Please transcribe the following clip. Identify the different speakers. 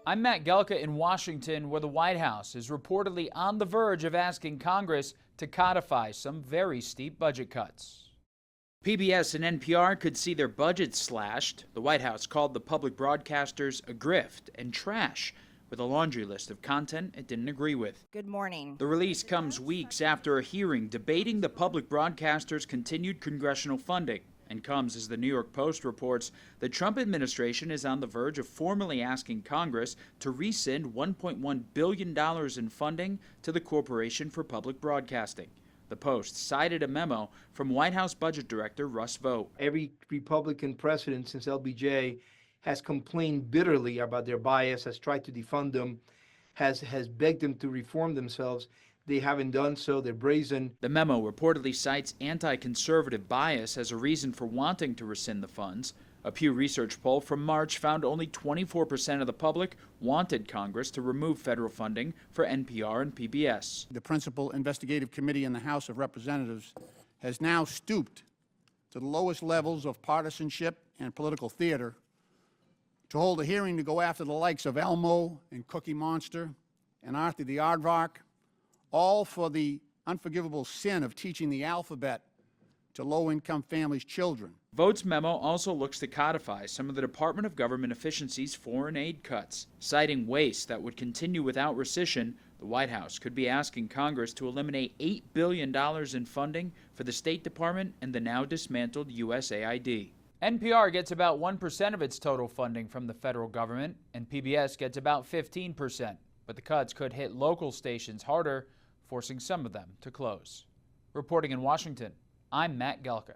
Speaker 1: I'm Matt Gelka in Washington, where the White House is reportedly on the verge of asking Congress to codify some very steep budget cuts. PBS and NPR could see their budgets slashed. The White House called the public broadcasters a grift and trash, with a laundry list of content it didn't agree with.
Speaker 2: Good morning.
Speaker 1: The release comes weeks after a hearing debating the public broadcasters' continued congressional funding, and comes as the New York Post reports the Trump administration is on the verge of formally asking Congress to rescind $1.1 billion in funding to the Corporation for Public Broadcasting. The Post cited a memo from White House Budget Director Russ Vought.
Speaker 3: Every Republican president since LBJ has complained bitterly about their bias, has tried to defund them, has begged them to reform themselves. They haven't done so. They're brazen.
Speaker 1: The memo reportedly cites anti-conservative bias as a reason for wanting to rescind the funds. A Pew Research poll from March found only 24% of the public wanted Congress to remove federal funding for NPR and PBS.
Speaker 4: The principal investigative committee in the House of Representatives has now stooped to the lowest levels of partisanship and political theater to hold a hearing to go after the likes of Elmo and Cookie Monster and Arthur the Aardvark, all for the unforgivable sin of teaching the alphabet to low-income families' children.
Speaker 1: Vought's memo also looks to codify some of the Department of Government Efficiency's foreign aid cuts. Citing waste that would continue without rescission, the White House could be asking Congress to eliminate $8 billion in funding for the State Department and the now dismantled USAID. NPR gets about 1% of its total funding from the federal government, and PBS gets about 15%. But the cuts could hit local stations harder, forcing some of them to close. Reporting in Washington, I'm Matt Gelka.